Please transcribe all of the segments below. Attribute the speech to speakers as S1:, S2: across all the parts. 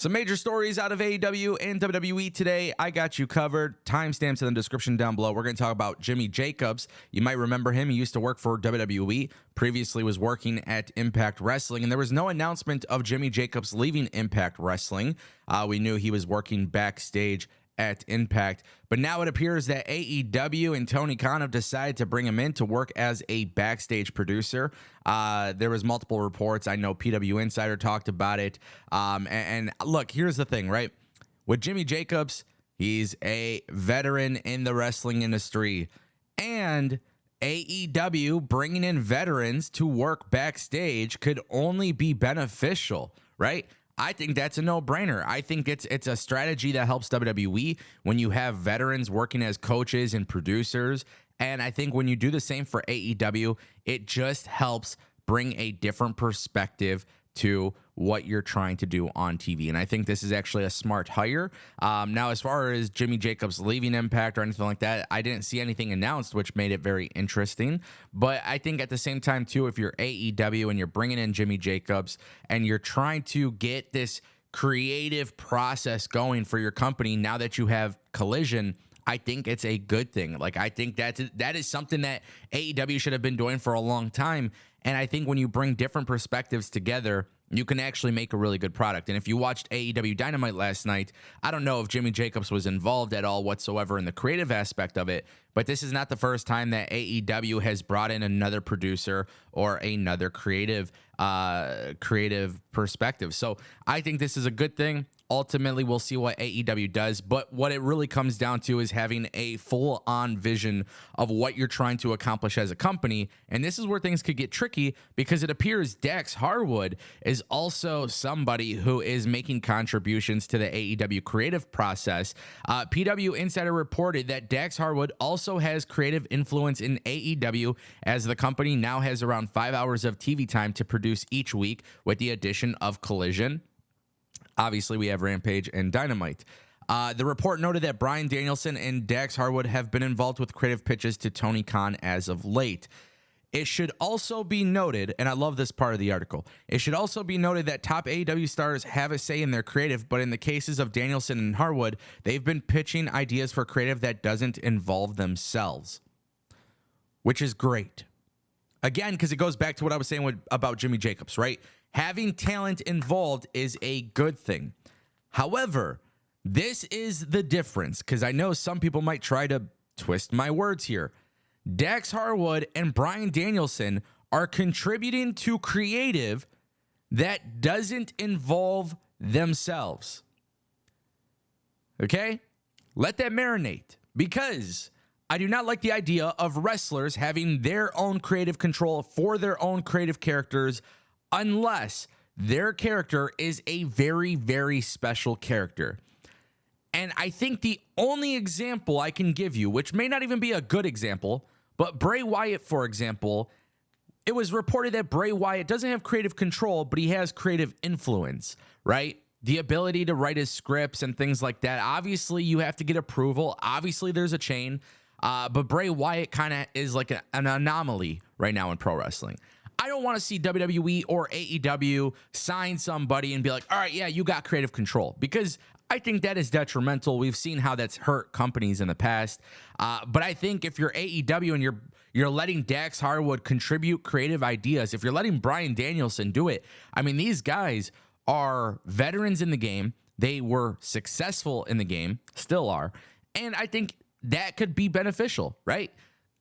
S1: Some major stories out of AEW and WWE today. I got you covered. Timestamps in the description down below. We're going to talk about Jimmy Jacobs. You might remember him. He used to work for WWE. Previously was working at Impact Wrestling. And there was no announcement of Jimmy Jacobs leaving Impact Wrestling. We knew he was working backstage at Impact. But now it appears that AEW and Tony Khan have decided to bring him in to work as a backstage producer. There was multiple reports. I know PW Insider talked about it. And look, here's the thing, right? With Jimmy Jacobs, he's a veteran in the wrestling industry. And AEW bringing in veterans to work backstage could only be beneficial, right? I think that's a no-brainer. I think it's a strategy that helps WWE when you have veterans working as coaches and producers. And I think when you do the same for AEW, it just helps bring a different perspective to what you're trying to do on TV. And I think this is actually a smart hire. Now, as far as Jimmy Jacobs leaving Impact or anything like that, I didn't see anything announced, which made it very interesting. But I think at the same time, too, if you're AEW and you're bringing in Jimmy Jacobs and you're trying to get this creative process going for your company now that you have Collision, I think it's a good thing. Like, I think that is something that AEW should have been doing for a long time. And I think when you bring different perspectives together, you can actually make a really good product. And if you watched AEW Dynamite last night, I don't know if Jimmy Jacobs was involved at all whatsoever in the creative aspect of it, but this is not the first time that AEW has brought in another producer or another creative perspective. So I think this is a good thing. Ultimately, we'll see what AEW does, but what it really comes down to is having a full-on vision of what you're trying to accomplish as a company, and this is where things could get tricky because it appears Dax Harwood is also somebody who is making contributions to the AEW creative process. PW Insider reported that Dax Harwood also has creative influence in AEW, as the company now has around 5 hours of TV time to produce each week with the addition of Collision. Obviously, we have Rampage and Dynamite. The report noted that Bryan Danielson and Dax Harwood have been involved with creative pitches to Tony Khan as of late. It should also be noted, and I love this part of the article, it should also be noted that top AEW stars have a say in their creative, but in the cases of Danielson and Harwood, they've been pitching ideas for creative that doesn't involve themselves, which is great. Again, because it goes back to what I was saying about Jimmy Jacobs, right? Having talent involved is a good thing. However, this is the difference, because I know some people might try to twist my words here. Dax Harwood and Bryan Danielson are contributing to creative that doesn't involve themselves. Okay? Let that marinate, because I do not like the idea of wrestlers having their own creative control for their own creative characters unless their character is a very, very special character. And I think the only example I can give you, which may not even be a good example, but Bray Wyatt, for example, it was reported that Bray Wyatt doesn't have creative control, but he has creative influence, right? The ability to write his scripts and things like that. Obviously, you have to get approval. Obviously, there's a chain. But Bray Wyatt kind of is like an anomaly right now in pro wrestling. I don't want to see WWE or AEW sign somebody and be like, all right, yeah, you got creative control, because I think that is detrimental. We've seen how that's hurt companies in the past. But I think if you're AEW and you're letting Dax Harwood contribute creative ideas, if you're letting Bryan Danielson do it, I mean, these guys are veterans in the game. They were successful in the game, still are. And I think that could be beneficial, right?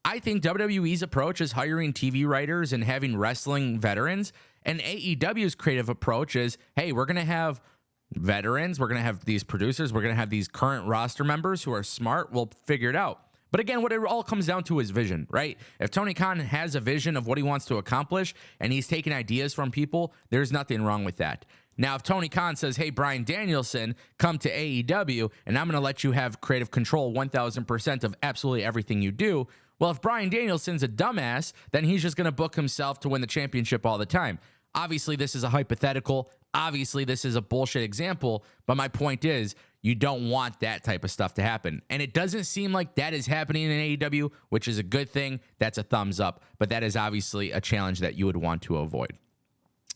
S1: I think WWE's approach is hiring TV writers and having wrestling veterans, and AEW's creative approach is, hey, we're going to have veterans, we're going to have these producers, we're going to have these current roster members who are smart, we'll figure it out. But again, what it all comes down to is vision, right? If Tony Khan has a vision of what he wants to accomplish and he's taking ideas from people, there's nothing wrong with that. Now, if Tony Khan says, hey, Bryan Danielson, come to AEW, and I'm going to let you have creative control 1,000% of absolutely everything you do, well, if Bryan Danielson's a dumbass, then he's just going to book himself to win the championship all the time. Obviously, this is a hypothetical. Obviously, this is a bullshit example. But my point is, you don't want that type of stuff to happen. And it doesn't seem like that is happening in AEW, which is a good thing. That's a thumbs up. But that is obviously a challenge that you would want to avoid.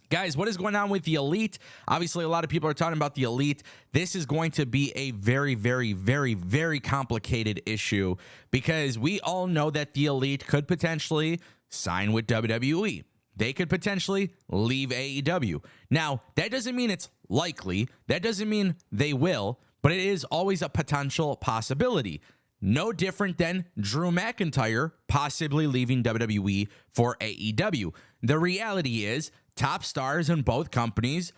S1: Guys, what is going on with the Elite? Obviously, a lot of people are talking about the Elite. This is going to be a very, very, very, very complicated issue because we all know that the Elite could potentially sign with WWE. They could potentially leave AEW. Now, that doesn't mean it's likely. That doesn't mean they will, but it is always a potential possibility. No different than Drew McIntyre possibly leaving WWE for AEW. The reality is, top stars in both companies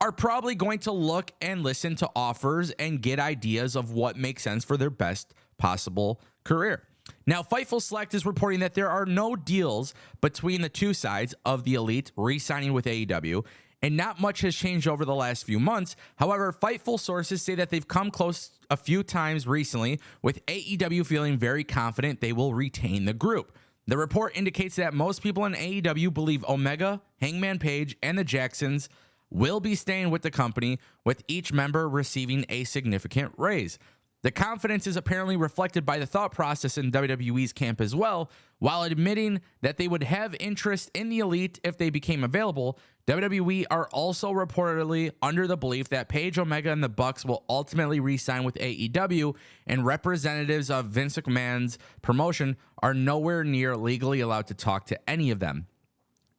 S1: are probably going to look and listen to offers and get ideas of what makes sense for their best possible career. Now, Fightful Select is reporting that there are no deals between the two sides of the Elite re-signing with AEW, and not much has changed over the last few months. However, Fightful sources say that they've come close a few times recently, with AEW feeling very confident they will retain the group. The report indicates that most people in AEW believe Omega, Hangman Page, and the Jacksons will be staying with the company, with each member receiving a significant raise. The confidence is apparently reflected by the thought process in WWE's camp as well. While admitting that they would have interest in the Elite if they became available, WWE are also reportedly under the belief that Page, Omega, and the Bucks will ultimately re-sign with AEW, and representatives of Vince McMahon's promotion are nowhere near legally allowed to talk to any of them.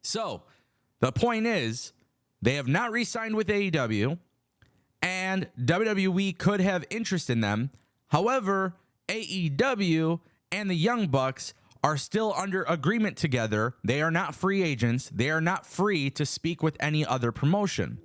S1: So, the point is, they have not re-signed with AEW, and WWE could have interest in them. However, AEW and the Young Bucks are still under agreement together. They are not free agents. They are not free to speak with any other promotion.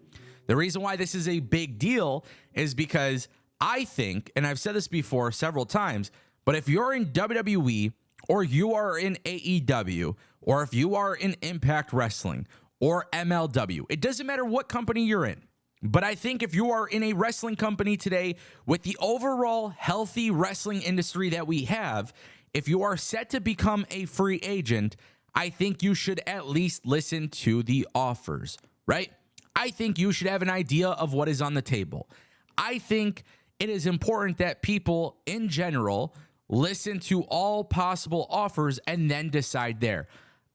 S1: The reason why this is a big deal is because I think, and I've said this before several times, but if you're in WWE or you are in AEW or if you are in Impact Wrestling or MLW, it doesn't matter what company you're in. But I think if you are in a wrestling company today with the overall healthy wrestling industry that we have, if you are set to become a free agent, I think you should at least listen to the offers, right? I think you should have an idea of what is on the table. I think it is important that people in general listen to all possible offers and then decide there.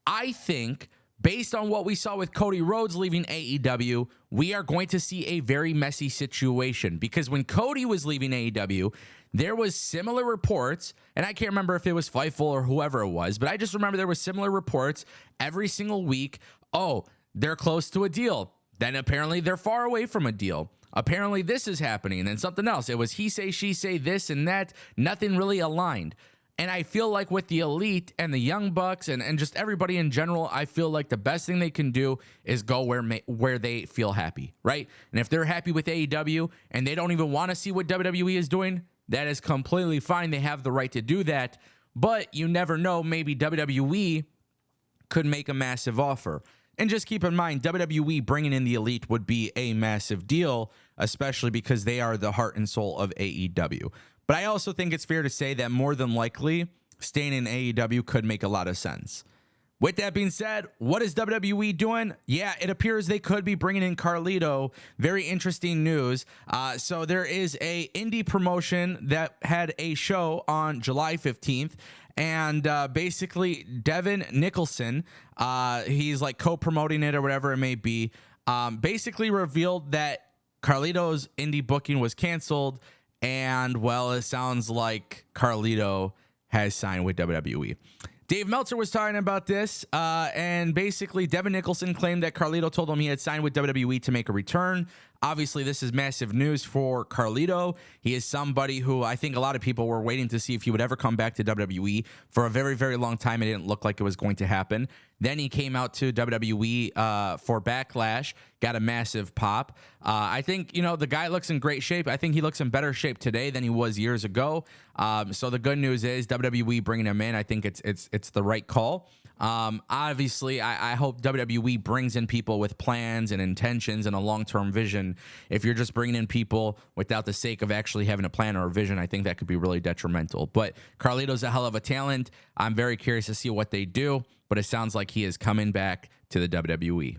S1: I think based on what we saw with Cody Rhodes leaving AEW, we are going to see a very messy situation, because when Cody was leaving AEW, there was similar reports, and I can't remember if it was Fightful or whoever it was, but I just remember there was similar reports every single week. Oh, they're close to a deal. Then apparently they're far away from a deal. Apparently this is happening, and then something else. It was he say, she say, this and that. Nothing really aligned. And I feel like with the Elite and the Young Bucks and just everybody in general, I feel like the best thing they can do is go where they feel happy, right? And if they're happy with AEW and they don't even want to see what WWE is doing, that is completely fine. They have the right to do that. But you never know. Maybe WWE could make a massive offer. And just keep in mind, WWE bringing in the Elite would be a massive deal, especially because they are the heart and soul of AEW. But I also think it's fair to say that more than likely, staying in AEW could make a lot of sense. With that being said, what is WWE doing? Yeah, it appears they could be bringing in Carlito. Very interesting news. So there is a indie promotion that had a show on July 15th. And basically, Devin Nicholson, he's like co-promoting it or whatever it may be, basically revealed that Carlito's indie booking was canceled. And, well, it sounds like Carlito has signed with WWE. Dave Meltzer was talking about this, and basically Devin Nicholson claimed that Carlito told him he had signed with WWE to make a return. Obviously, this is massive news for Carlito. He is somebody who I think a lot of people were waiting to see if he would ever come back to WWE. For a very, very long time, it didn't look like it was going to happen. Then he came out to WWE for Backlash, got a massive pop. I think, the guy looks in great shape. I think he looks in better shape today than he was years ago. So the good news is WWE bringing him in. I think it's the right call. Obviously, I hope WWE brings in people with plans and intentions and a long-term vision. If you're just bringing in people without the sake of actually having a plan or a vision, I think that could be really detrimental. But Carlito's a hell of a talent. I'm very curious to see what they do, but it sounds like he is coming back to the WWE.